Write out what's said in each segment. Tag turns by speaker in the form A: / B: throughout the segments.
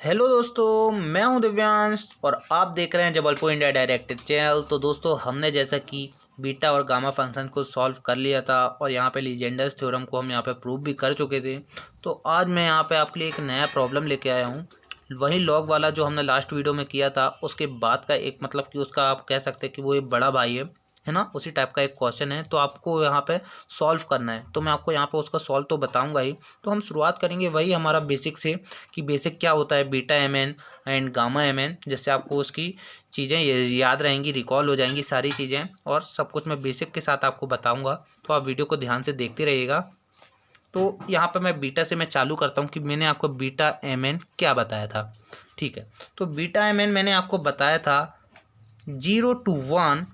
A: Hello दोस्तों, मैं हूं दिव्यांश और आप देख रहे हैं जबलपुर इंडिया डायरेक्टेड चैनल। तो दोस्तों, हमने जैसा कि बीटा और गामा फंक्शन को सॉल्व कर लिया था और यहाँ पे लीजेंडर्स थ्योरम को हम यहाँ पे प्रूव भी कर चुके थे। तो आज मैं यहाँ पे आपके लिए एक नया प्रॉब्लम लेके आया हूँ। वही लॉग वाला जो हमने लास्ट वीडियो में किया था उसके बाद का एक मतलब कि उसका आप कह सकते हैं कि वो एक बड़ा भाई है ना, उसी टाइप का एक क्वेश्चन है। तो आपको यहाँ पे सॉल्व करना है। तो मैं आपको यहाँ पे उसका सॉल्व तो बताऊंगा ही। तो हम शुरुआत करेंगे वही हमारा बेसिक से कि बेसिक क्या होता है beta M N and gamma M N. जिससे आपको उसकी चीज़ें याद रहेंगी, रिकॉल हो जाएंगी सारी चीज़ें, और सब कुछ मैं बेसिक के साथ आपको बताऊँगा। तो आप वीडियो को ध्यान से देखते रहिएगा। तो यहाँ पे मैं बीटा से मैं चालू करता हूँ कि मैंने आपको बीटा एम एन क्या बताया था। ठीक है, तो बीटा एम एन मैंने आपको बताया था 0 to 1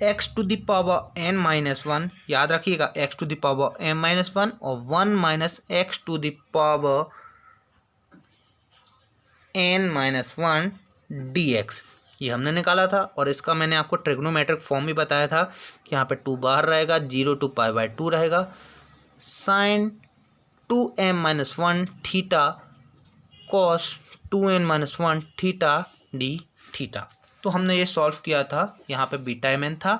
A: x to the power n minus 1। याद रखिएगा, x to the power m minus 1 और 1 minus x to the power n minus 1 dx, ये हमने निकाला था। और इसका मैंने आपको ट्रिग्नोमेट्रिक फॉर्म भी बताया था कि यहाँ पे 2 बाहर रहेगा, 0 to π/2 रहेगा, sine 2m minus 1 theta cos 2n minus 1 theta D theta. तो हमने ये सॉल्व किया था, यहाँ पे बीटा एम एन था।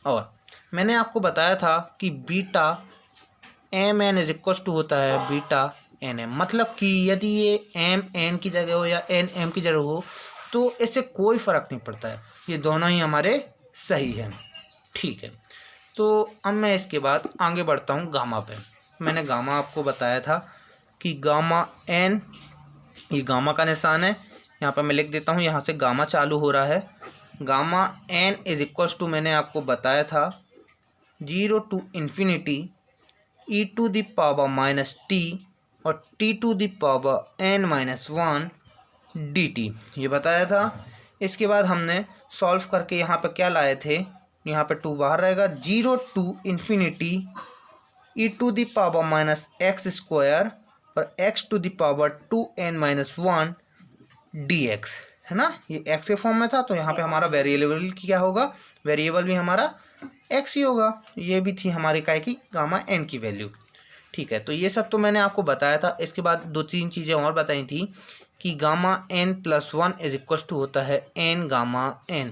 A: और मैंने आपको बताया था कि beta M N is equal to होता है बीटा एन एम। मतलब कि यदि ये एम एन की जगह हो या एन एम की जगह हो तो इससे कोई फ़र्क नहीं पड़ता है, ये दोनों ही हमारे सही हैं। ठीक है, तो अब मैं इसके बाद आगे बढ़ता हूँ गामा पे। मैंने गामा आपको बताया था कि गामा एन, ये गामा का निशान है, यहाँ पर मैं लिख देता हूँ, यहाँ से गामा चालू हो रहा है। Gamma N is equals to मैंने आपको बताया था 0 to infinity e to the power minus T और t to the power n minus 1 dt, ये बताया था। इसके बाद हमने सॉल्व करके यहाँ पे क्या लाए थे, यहाँ पे 2 बाहर रहेगा, 0 to infinity e to the power minus X square और x to the power 2n minus 1 dx, है ना। ये x के फॉर्म में था, तो यहाँ पे हमारा वेरिएबल क्या होगा, वेरिएबल भी हमारा x ही होगा। ये भी थी हमारी काय की गामा n की वैल्यू। ठीक है, तो ये सब तो मैंने आपको बताया था। इसके बाद 2-3 चीज़ें और बताई थी कि gamma n plus 1 is equal to होता है n गामा n।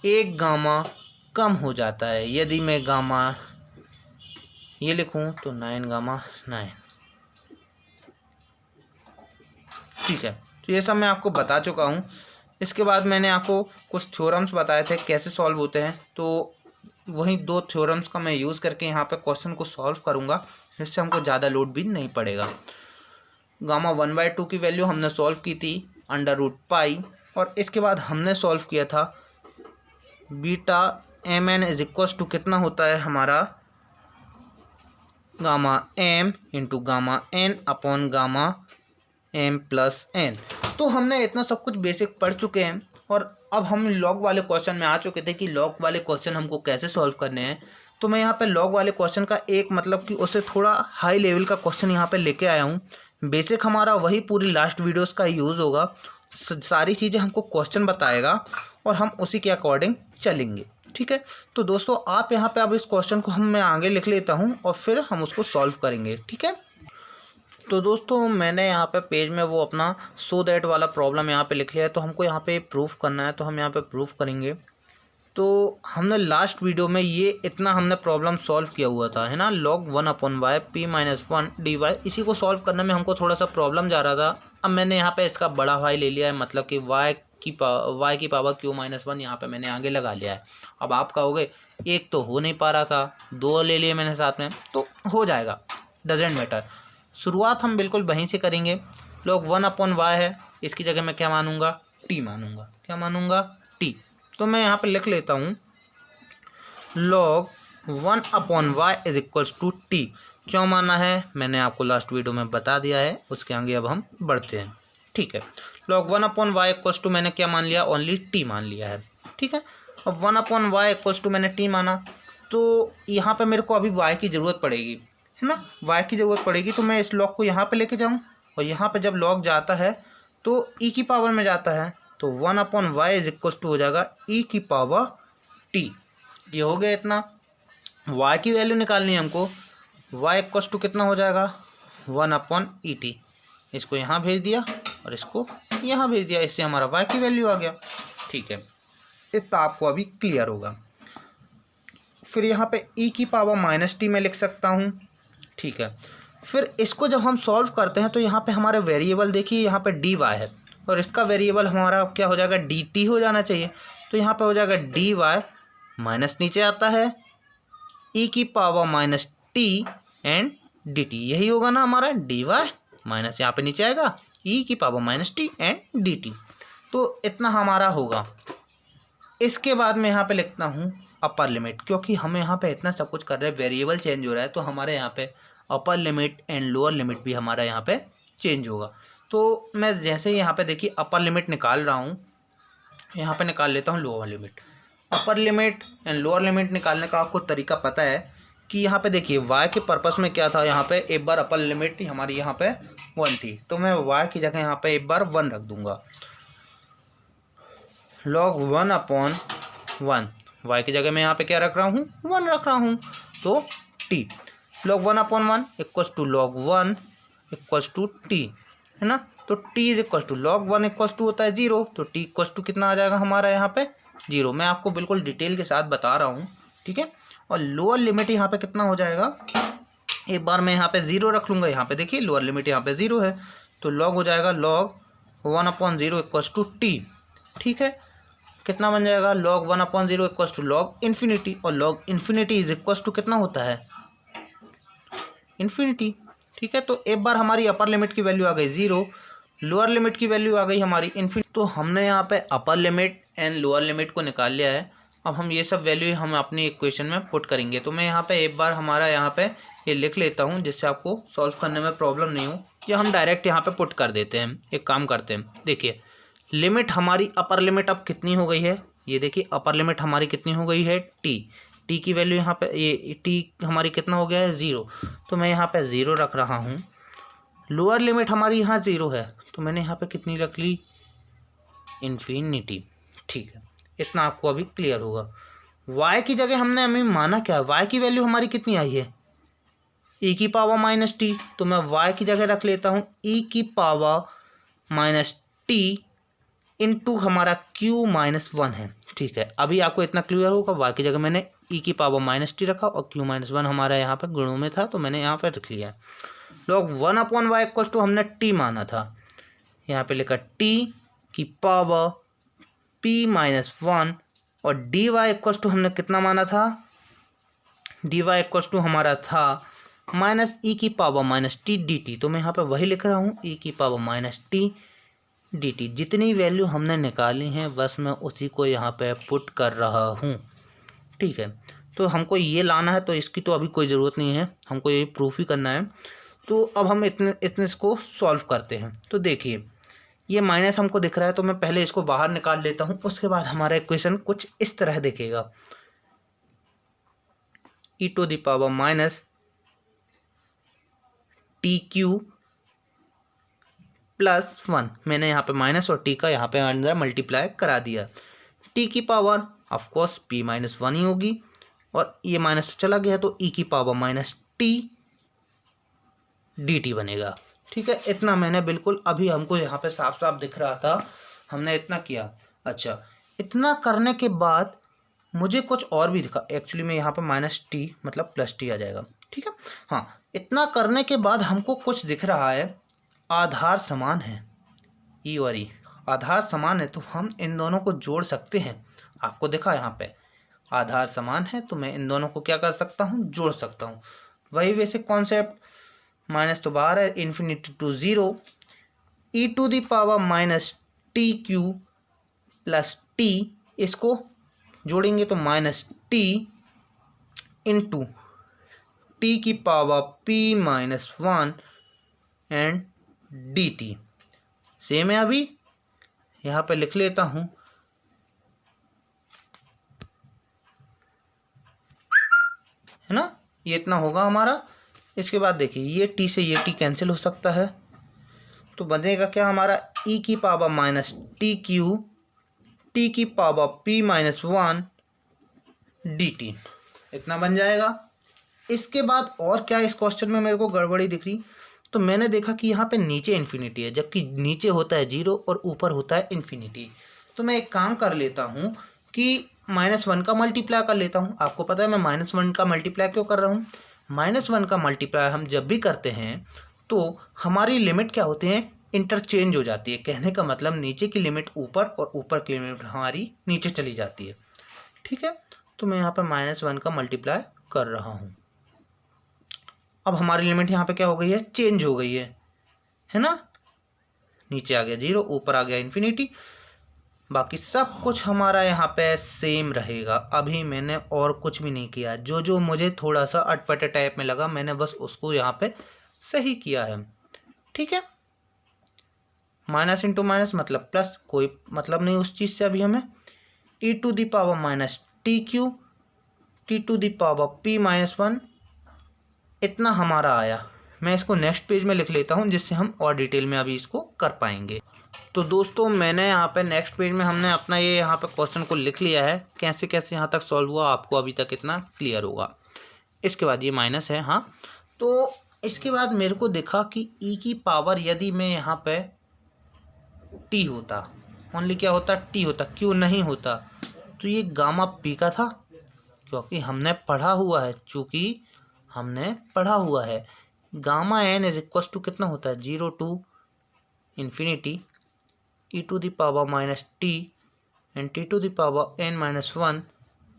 A: एक गामा कम हो जाता है, यदि मैं गामा ये लिखूं तो 9 गामा 9। ठीक है, तो ये सब मैं आपको बता चुका हूँ। इसके बाद मैंने आपको कुछ थ्योरम्स बताए थे कैसे सॉल्व होते हैं, तो वही 2 थ्योरम्स का मैं यूज़ करके यहाँ पे क्वेश्चन को सॉल्व करूँगा, जिससे हमको ज़्यादा लोड भी नहीं पड़ेगा। गामा 1/2 की वैल्यू हमने सॉल्व की थी √π, और इसके बाद हमने सॉल्व किया था beta M N is equals to कितना होता है हमारा gamma M into gamma N upon gamma M plus N. तो हमने इतना सब कुछ बेसिक पढ़ चुके हैं और अब हम लॉग वाले क्वेश्चन में आ चुके थे कि लॉग वाले क्वेश्चन हमको कैसे सॉल्व करने हैं। तो मैं यहाँ पे लॉग वाले क्वेश्चन का एक मतलब कि उससे थोड़ा हाई लेवल का क्वेश्चन यहाँ पे लेके आया हूँ। बेसिक हमारा वही पूरी लास्ट वीडियोस का यूज़ होगा, सारी चीज़ें हमको क्वेश्चन बताएगा और हम उसी के अकॉर्डिंग चलेंगे। ठीक है, तो दोस्तों आप यहाँ पे अब इस क्वेश्चन को मैं आगे लिख लेता हूँ और फिर हम उसको सॉल्व करेंगे। ठीक है, तो दोस्तों मैंने यहाँ पे पेज में वो अपना सो दैट वाला प्रॉब्लम यहाँ पे लिख लिया है। तो हमको यहाँ पे प्रूफ करना है, तो हम यहाँ पे प्रूफ करेंगे। तो हमने लास्ट वीडियो में ये इतना हमने प्रॉब्लम सॉल्व किया हुआ था, है ना, log 1/y p-1 dy। इसी को सॉल्व करने में हमको थोड़ा सा प्रॉब्लम जा रहा था। अब मैंने यहाँ पे इसका बड़ा भाई ले लिया है, मतलब कि y की पावर q-1 यहाँ पे मैंने आगे लगा लिया है। अब आप कहोगे एक तो हो नहीं पा रहा था, 2 ले लिए मैंने साथ में, तो हो जाएगा, डजेंट मैटर। शुरुआत हम बिल्कुल वहीं से करेंगे। log 1/y है, इसकी जगह मैं क्या मानूंगा, t मानूंगा। क्या मानूंगा, t। तो मैं यहाँ पे लिख लेता हूँ log 1/y is equals to t। क्यों माना है मैंने आपको लास्ट वीडियो में बता दिया है, उसके आगे अब हम बढ़ते हैं। ठीक है, log 1/y इक्वल्स टू मैंने क्या मान लिया, ओनली t मान लिया है। ठीक है, अब 1/y इक्वल्स टू मैंने t माना, तो यहाँ पे मेरे को अभी y की ज़रूरत पड़ेगी, है ना, y की ज़रूरत पड़ेगी। तो मैं इस log को यहाँ पे लेके जाऊँ, और यहाँ पे जब log जाता है तो e की पावर में जाता है, तो 1/y इज इक्वल टू हो जाएगा e की पावर t। ये हो गया इतना। y की वैल्यू निकालनी है हमको, y इक्वल टू कितना हो जाएगा, 1/et। इसको यहाँ भेज दिया और इसको यहाँ भेज दिया, इससे हमारा y की वैल्यू आ गया। ठीक है, इतना आपको अभी क्लियर होगा। फिर यहाँ पे e की पावर माइनस टी में लिख सकता हूँ। ठीक है, फिर इसको जब हम सॉल्व करते हैं तो यहाँ पे हमारे वेरिएबल देखिए, यहाँ पे डी वाई है और इसका वेरिएबल हमारा क्या हो जाएगा, डी टी हो जाना चाहिए। तो यहाँ पे हो जाएगा डी वाई माइनस नीचे आता है e की power minus T and D T, यही होगा ना हमारा डी वाई माइनस यहाँ पे नीचे आएगा e की power minus T and D T. तो इतना हमारा होगा। इसके बाद मैं यहाँ पे लिखता हूँ अपर लिमिट, क्योंकि हमें यहाँ पे इतना सब कुछ कर रहे हैं, वेरिएबल चेंज हो रहा है, तो हमारे यहाँ पे अपर लिमिट एंड लोअर लिमिट भी हमारा यहाँ पे चेंज होगा। तो मैं जैसे यहाँ पे देखिए अपर लिमिट निकाल रहा हूँ, यहाँ पे निकाल लेता हूँ lower limit. Upper limit and lower limit निकालने का आपको तरीका पता है कि यहाँ पे देखिए y के पर्पस में क्या था, यहाँ पे एक बार अपर लिमिट हमारी यहाँ पे 1 थी, तो मैं y की जगह यहाँ पे एक बार 1 रख दूंगा। log 1/1, y की जगह मैं यहाँ पे क्या रख रहा हूँ, 1 रख रहा हूँ। तो t log 1/1 equals to log 1 equals to t, है ना। तो t is equals to log 1 equals to होता है 0, तो t इक्वल्स टू कितना आ जाएगा हमारा यहाँ पे 0। मैं आपको बिल्कुल डिटेल के साथ बता रहा हूँ, ठीक है। और लोअर लिमिट यहाँ पे कितना हो जाएगा, एक बार मैं यहाँ पे 0 रख लूँगा, यहाँ पे देखिए लोअर लिमिट यहाँ पे 0 है, तो log हो जाएगा log 1/0 इक्वल्स टू t। ठीक है, कितना बन जाएगा, log 1/0 equals to log infinity, और log infinity is equals to कितना होता है, इन्फिनिटी। ठीक है, तो एक बार हमारी अपर लिमिट की वैल्यू आ गई 0, लोअर लिमिट की वैल्यू आ गई हमारी इन्फिनिटी। तो हमने यहाँ पे अपर लिमिट एंड लोअर लिमिट को निकाल लिया है। अब हम ये सब वैल्यू हम अपनी इक्वेशन में पुट करेंगे। तो मैं यहाँ पे एक बार हमारा यहाँ पे ये लिख लेता हूँ, जिससे आपको सॉल्व करने में प्रॉब्लम नहीं हो, या हम डायरेक्ट यहाँ पे पुट कर देते हैं। एक काम करते हैं, देखिए लिमिट हमारी अपर लिमिट अब कितनी हो गई है, ये देखिए अपर लिमिट हमारी कितनी हो गई है टी की वैल्यू यहाँ पे, ये टी हमारी कितना हो गया है 0, तो मैं यहाँ पे 0 रख रहा हूँ। लोअर लिमिट हमारी यहाँ 0 है, तो मैंने यहाँ पे कितनी रख ली, इन्फिनिटी। ठीक है, इतना आपको अभी क्लियर होगा। y की जगह हमने हमें माना क्या, y की वैल्यू हमारी कितनी आई है, e की पावर माइनस टी, तो मैं y की जगह रख लेता हूँ e की पावर माइनस टी इंटू हमारा q माइनस 1 है। ठीक है, अभी आपको इतना क्लियर होगा, y की जगह मैंने e की पावर माइनस टी रखा और q माइनस 1 हमारा यहाँ पे गुणों में था, तो मैंने यहाँ पे रख लिया। log 1/y इक्वल्स टू हमने t माना था, यहाँ पे लिखा t की पावर p माइनस 1, और डी वाई इक्वल्स टू हमने कितना माना था, डी वाई इक्वल्स टू हमारा था माइनस ई की power minus T D T. तो मैं यहाँ पे वही लिख रहा हूँ, ई की power minus T D T. जितनी वैल्यू हमने निकाली हैं बस मैं उसी को यहाँ पे पुट कर रहा हूँ। ठीक है, तो हमको ये लाना है, तो इसकी तो अभी कोई ज़रूरत नहीं है, हमको ये प्रूफ ही करना है। तो अब हम इतने इसको सॉल्व करते हैं। तो देखिए ये माइनस हमको दिख रहा है, तो मैं पहले इसको बाहर निकाल लेता हूँ, उसके बाद हमारा इक्वेशन कुछ इस तरह दिखेगा, e to the power minus T Q plus 1, मैंने यहाँ पे माइनस और t का यहाँ पे अंदर मल्टीप्लाई करा दिया। t की पावर ऑफकोर्स p माइनस 1 ही होगी, और ये माइनस तो चला गया, तो e की power minus T D T बनेगा। ठीक है, इतना मैंने बिल्कुल अभी हमको यहाँ पे साफ साफ दिख रहा था, हमने इतना किया। अच्छा, इतना करने के बाद मुझे कुछ और भी दिखा, एक्चुअली में यहाँ पे माइनस टी मतलब प्लस टी आ जाएगा। ठीक है, हाँ, इतना करने के बाद हमको कुछ दिख रहा है, आधार समान है, ई और ई आधार समान है, तो हम इन दोनों को जोड़ सकते हैं। आपको दिखा यहाँ पे आधार समान है, तो मैं इन दोनों को क्या कर सकता हूँ, जोड़ सकता हूँ। वही बेसिक कॉन्सेप्ट, माइनस तो बाहर है, infinity to 0, E to the power minus T Q plus T, इसको जोड़ेंगे तो माइनस टी इंटू टी की power p minus 1 and D T. Same है, अभी यहाँ पे लिख लेता हूँ, है ना, ये इतना होगा हमारा। इसके बाद देखिए ये t से ये t कैंसिल हो सकता है, तो बनेगा क्या हमारा, e की power minus T q t की power p minus 1 D t, इतना बन जाएगा। इसके बाद और क्या इस क्वेश्चन में मेरे को गड़बड़ी दिख रही, तो मैंने देखा कि यहाँ पे नीचे इन्फिनिटी है, जबकि नीचे होता है 0 और ऊपर होता है इन्फिनिटी। तो मैं एक काम कर लेता हूँ कि -1 का मल्टीप्लाई कर लेता हूँ। आपको पता है मैं -1 का मल्टीप्लाई क्यों कर रहा हूँ? -1 का मल्टीप्लाई हम जब भी करते हैं तो हमारी लिमिट क्या होती है, इंटरचेंज हो जाती है। कहने का मतलब नीचे की लिमिट ऊपर और ऊपर की लिमिट हमारी नीचे चली जाती है। ठीक है, तो मैं यहाँ पर -1 का मल्टीप्लाई कर रहा हूँ। अब हमारी लिमिट यहाँ पे क्या हो गई है, चेंज हो गई है ना। नीचे आ गया 0, ऊपर आ गया इन्फिनिटी, बाकी सब कुछ हमारा यहाँ पे सेम रहेगा। अभी मैंने और कुछ भी नहीं किया, जो जो मुझे थोड़ा सा अटपटे टाइप में लगा मैंने बस उसको यहाँ पे सही किया है। ठीक है, माइनस इंटू माइनस मतलब प्लस, कोई मतलब नहीं उस चीज़ से अभी हमें। e⁻ -tq t⁻p-1 इतना हमारा आया। मैं इसको नेक्स्ट पेज में लिख लेता हूँ जिससे हम और डिटेल में अभी इसको कर पाएंगे। तो दोस्तों मैंने यहाँ पे नेक्स्ट पेज में हमने अपना ये यहाँ पे क्वेश्चन को लिख लिया है। कैसे कैसे यहाँ तक सॉल्व हुआ आपको अभी तक इतना क्लियर होगा। इसके बाद ये माइनस है, हाँ। तो इसके बाद मेरे को दिखा कि ई की पावर यदि मैं यहाँ पे टी होता, ओनली क्या होता, टी होता, क्यों नहीं होता, तो ये गामा पी का था, क्योंकि हमने पढ़ा हुआ है, चूँकि हमने पढ़ा हुआ है gamma N is equal to कितना होता है, 0 to infinity e⁻t and t⁻n-1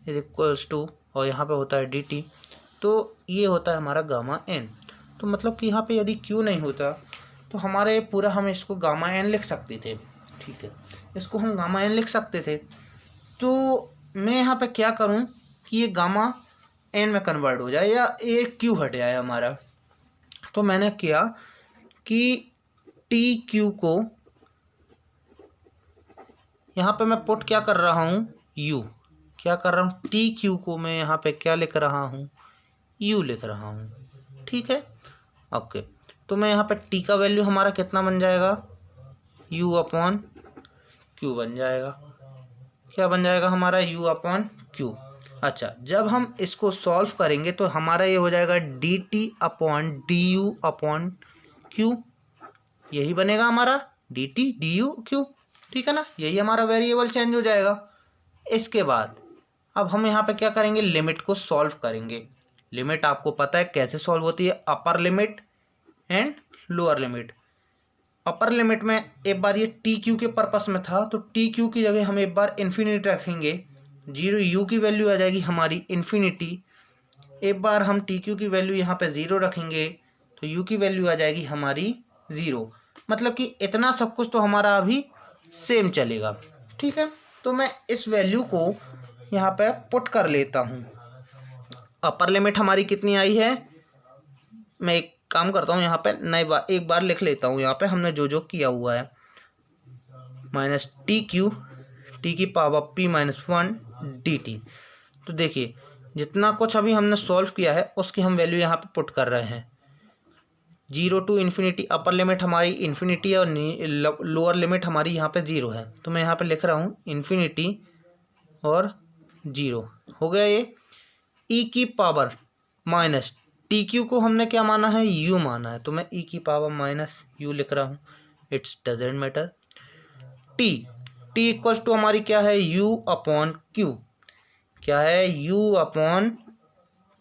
A: is equals to, और यहाँ पे होता है dt। तो ये होता है हमारा गामा एन। तो मतलब कि यहाँ पे यदि क्यू नहीं होता तो हमारे पूरा हम इसको गामा एन लिख सकते थे। ठीक है, इसको हम गामा एन लिख सकते थे। तो मैं यहाँ पे क्या करूँ कि ये गामा एन में कन्वर्ट हो जाए या ये क्यू हट जाए हमारा। तो मैंने किया कि टी क्यू को यहाँ पे मैं पुट क्या कर रहा हूँ, यू। क्या कर रहा हूँ, टी क्यू को मैं यहाँ पे क्या लिख रहा हूँ, यू लिख रहा हूँ। ठीक है, ओके। तो मैं यहाँ पे टी का वैल्यू हमारा कितना बन जाएगा, यू अपॉन क्यू बन जाएगा। क्या बन जाएगा हमारा, यू अपॉन क्यू। अच्छा, जब हम इसको सॉल्व करेंगे तो हमारा ये हो जाएगा D T upon D you upon Q. यही बनेगा हमारा D T D you Q. ठीक है ना, यही हमारा वेरिएबल चेंज हो जाएगा। इसके बाद अब हम यहाँ पे क्या करेंगे, लिमिट को सॉल्व करेंगे। लिमिट आपको पता है कैसे सॉल्व होती है, अपर limit and lower limit. Upper limit में एक बार ये टी क्यू के पर्पस में था, तो टी क्यू की जगह हम एक बार इन्फिनिटी रखेंगे, 0 यू की वैल्यू आ जाएगी हमारी इन्फिनिटी। एक बार हम टी क्यू की वैल्यू यहाँ पे 0 रखेंगे तो यू की वैल्यू आ जाएगी हमारी 0। मतलब कि इतना सब कुछ तो हमारा अभी सेम चलेगा। ठीक है, तो मैं इस वैल्यू को यहाँ पे पुट कर लेता हूँ। अपर लिमिट हमारी कितनी आई है, मैं एक काम करता हूँ यहाँ पे एक बार लिख लेता हूँ। यहाँ पे हमने जो जो किया हुआ है, -tq t⁻p-1 dt। तो देखिए जितना कुछ अभी हमने सॉल्व किया है उसकी हम वैल्यू यहाँ पे पुट कर रहे हैं। 0 to इन्फिनिटी, अपर लिमिट हमारी इन्फिनिटी है और लोअर लिमिट हमारी यहाँ पे 0 है। तो मैं यहाँ पे लिख रहा हूँ इन्फिनिटी और 0 हो गया। ये ई की पावर माइनस टी क्यू को हमने क्या माना है, यू माना है, तो मैं ई की पावर माइनस यू लिख रहा हूँ। It's doesn't matter. T equals to हमारी क्या है, यू अपॉन क्यू। क्या है, यू अपॉन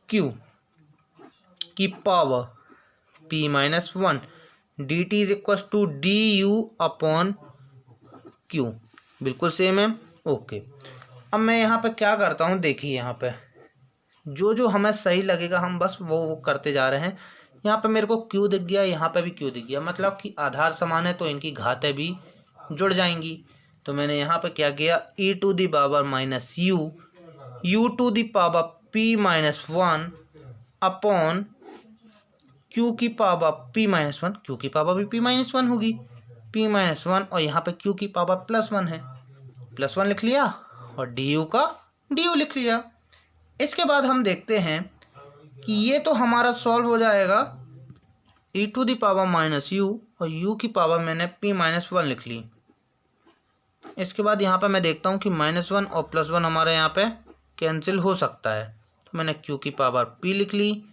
A: क्यू की power p-1 dt is equal to D you upon Q. बिल्कुल सेम है, ओके। अब मैं यहाँ पे क्या करता हूँ, देखिए यहाँ पे जो जो हमें सही लगेगा हम बस वो करते जा रहे हैं। यहाँ पे मेरे को क्यू दिख गया, यहाँ पे भी क्यू दिख गया, मतलब कि आधार समान है तो इनकी घातें भी जुड़ जाएंगी। तो मैंने यहाँ पे क्या किया, e⁻−u u⁻p-1 अपॉन क्यू की पावर p-1, क्यू की पावर भी p-1 होगी, p-1, और यहाँ पे क्यू की पावर +1 है, +1 लिख लिया और डी यू का डी यू लिख लिया। इसके बाद हम देखते हैं कि ये तो हमारा सॉल्व हो जाएगा e⁻−u और u की पावर मैंने p-1 लिख ली। इसके बाद यहाँ पे मैं देखता हूँ कि -1 और +1 हमारे यहाँ पे कैंसिल हो सकता है, तो मैंने q की पावर p लिख ली,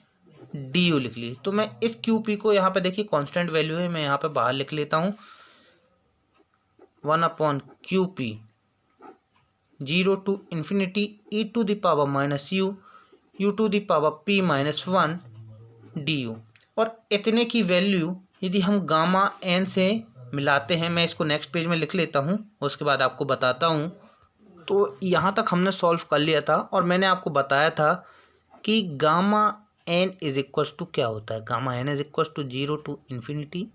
A: डी यू लिख ली। तो मैं इस क्यू पी को यहाँ पे देखिए कांस्टेंट वैल्यू है, मैं यहाँ पे बाहर लिख लेता हूँ 1 upon Q P 0 to infinity E to the power minus U U to the power P minus 1 D U. और इतने की वैल्यू यदि हम गामा एन से मिलाते हैं, मैं इसको नेक्स्ट पेज में लिख लेता हूँ, उसके बाद आपको बताता हूँ। तो यहाँ तक हमने सॉल्व कर लिया था और मैंने आपको बताया था कि gamma N is equals to क्या होता है। Gamma N is equals to 0 to infinity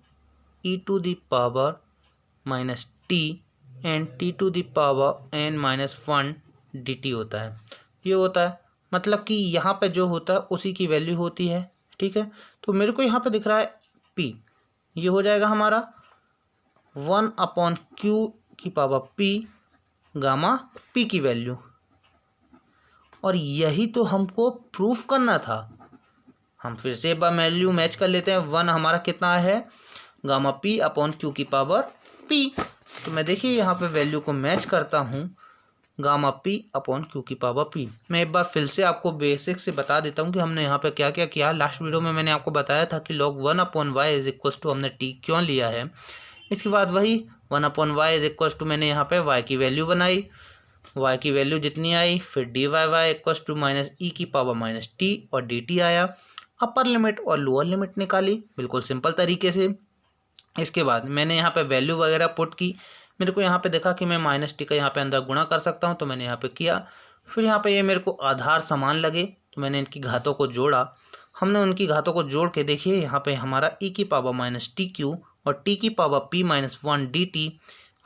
A: E to the power minus T and T to the power N minus 1 D T होता है। ये होता है मतलब कि यहाँ पे जो होता है उसी की वैल्यू होती है, ठीक है। तो मेरे को यहाँ पे दिख रहा है पी, ये हो जाएगा हमारा 1 अपॉन क्यू की पावर पी गामा पी की वैल्यू। और यही तो हमको प्रूफ करना था। हम फिर से एक बार वैल्यू मैच कर लेते हैं। 1 हमारा कितना है, गामा पी अपॉन क्यू की पावर पी। तो मैं देखिए यहाँ पे वैल्यू को मैच करता हूँ, गामा पी अपॉन क्यू की पावर पी। मैं एक बार फिर से आपको बेसिक से बता देता हूँ कि हमने यहाँ पे क्या क्या किया। लास्ट वीडियो में मैंने आपको बताया था कि log 1 upon Y is equals to हमने टी क्यों लिया है। इसके बाद वही 1 upon Y is equals to मैंने यहाँ पे वाई की वैल्यू बनाई, वाई की वैल्यू जितनी आई, फिर d y y equals to minus e की पावर माइनस टी और डी टी आया। अपर लिमिट और लोअर लिमिट निकाली बिल्कुल सिंपल तरीके से। इसके बाद मैंने यहाँ पे वैल्यू वगैरह पुट की। मेरे को यहाँ पे देखा कि मैं माइनस टी का यहाँ पे अंदर गुणा कर सकता हूँ, तो मैंने यहाँ पे किया। फिर यहाँ पे ये मेरे को आधार समान लगे तो मैंने इनकी घातों को जोड़ा। हमने उनकी घातों को जोड़ के देखिए यहाँ पे हमारा ई की पावर माइनस टी क्यू और टी की power P minus 1 D T.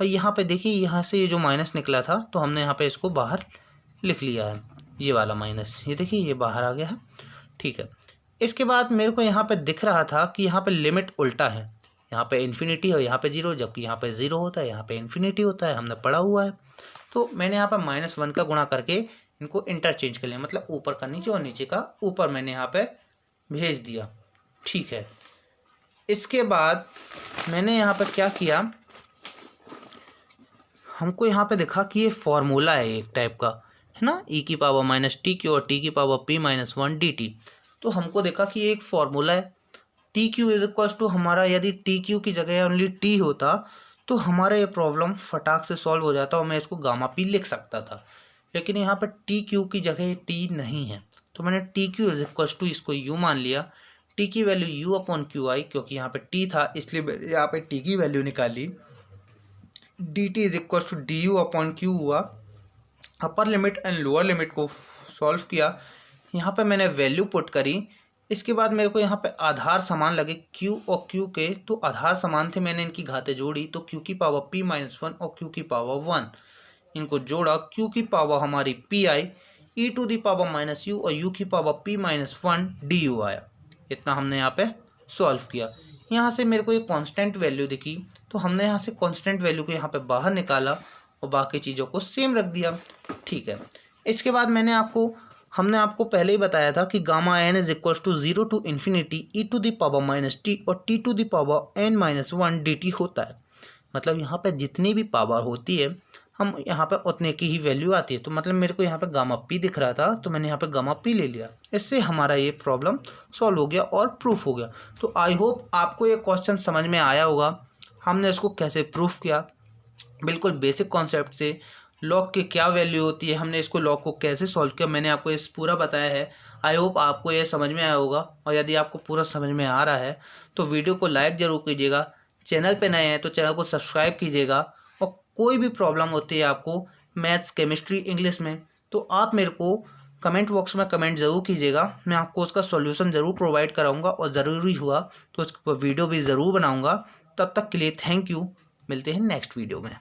A: और यहाँ पे देखिए यहाँ से ये जो माइनस निकला था तो हमने यहाँ पे इसको बाहर लिख लिया है, ये वाला माइनस, ये देखिए ये बाहर आ गया है, ठीक है। इसके बाद मेरे को यहाँ पे दिख रहा था कि यहाँ पे लिमिट उल्टा है, यहाँ पे इन्फिनिटी और यहाँ पे 0, जबकि यहाँ पे 0 होता है, यहाँ पे इन्फिनिटी होता है, हमने पढ़ा हुआ है। तो मैंने यहाँ पे -1 का गुणा करके इनको इंटरचेंज कर लिया, मतलब ऊपर का नीचे और नीचे का ऊपर मैंने यहाँ पे भेज दिया, ठीक है। इसके बाद मैंने यहाँ पे क्या किया, हमको यहाँ पे देखा कि ये फॉर्मूला है एक टाइप का, है ना, ई की पावर माइनस टी क्यू और टी की power P minus 1 D T. तो हमको देखा कि ये एक फॉर्मूला है, T Q is equals to हमारा, यदि टी क्यू की जगह ओनली टी होता तो हमारा ये प्रॉब्लम फटाक से सॉल्व हो जाता और मैं इसको गामा पी लिख सकता था। लेकिन यहाँ पे टी क्यू की जगह टी नहीं है, तो मैंने T Q is equals to इसको यू मान लिया। टी की वैल्यू यू अपॉन क्यू आई, क्योंकि यहाँ पे टी था इसलिए यहाँ पे टी की वैल्यू निकाली। D t is equals to D you upon q हुआ। Upper limit and lower limit को सॉल्व किया, यहाँ पे मैंने वैल्यू पुट करी। इसके बाद मेरे को यहाँ पे आधार समान लगे Q और Q के, तो आधार समान थे, मैंने इनकी घातें जोड़ी तो Q की पावर P माइनस 1 और Q की पावर 1, इनको जोड़ा। Q की पावर हमारी P आई, e to the power minus U और U की पावर P माइनस 1 DU आया। इतना हमने यहाँ पे सॉल्व किया। यहाँ से मेरे को एक कांस्टेंट वैल्यू दिखी, तो हमने यहाँ से कांस्टेंट वैल्यू को यहाँ पे बाहर निकाला और बाकी चीज़ों को सेम रख दिया, ठीक है। इसके बाद हमने आपको पहले ही बताया था कि gamma N is equals to 0 to infinity E to the power minus T और t to the power N minus 1 D T होता है। मतलब यहाँ पे जितनी भी पावर होती है हम यहाँ पे उतने की ही वैल्यू आती है। तो मतलब मेरे को यहाँ पे गामा पी दिख रहा था तो मैंने यहाँ पे गामा पी ले लिया, इससे हमारा ये प्रॉब्लम सॉल्व हो गया और प्रूफ हो गया। तो आई होप आपको ये क्वेश्चन समझ में आया होगा। हमने इसको कैसे प्रूफ किया, बिल्कुल बेसिक कॉन्सेप्ट से, लॉग की क्या वैल्यू होती है, हमने इसको लॉग को कैसे सॉल्व किया, मैंने आपको इस पूरा बताया है। आई होप आपको ये समझ में आया होगा। और यदि आपको पूरा समझ में आ रहा है तो वीडियो को लाइक ज़रूर कीजिएगा, चैनल पे नए हैं तो चैनल को सब्सक्राइब कीजिएगा। और कोई भी प्रॉब्लम होती है आपको मैथ्स, केमिस्ट्री, इंग्लिश में, तो आप मेरे को कमेंट बॉक्स में कमेंट ज़रूर कीजिएगा, मैं आपको उसका सॉल्यूशन ज़रूर प्रोवाइड कराऊँगा और ज़रूरी हुआ तो उस वीडियो भी ज़रूर बनाऊँगा। तब तक के लिए थैंक यू, मिलते हैं नेक्स्ट वीडियो में।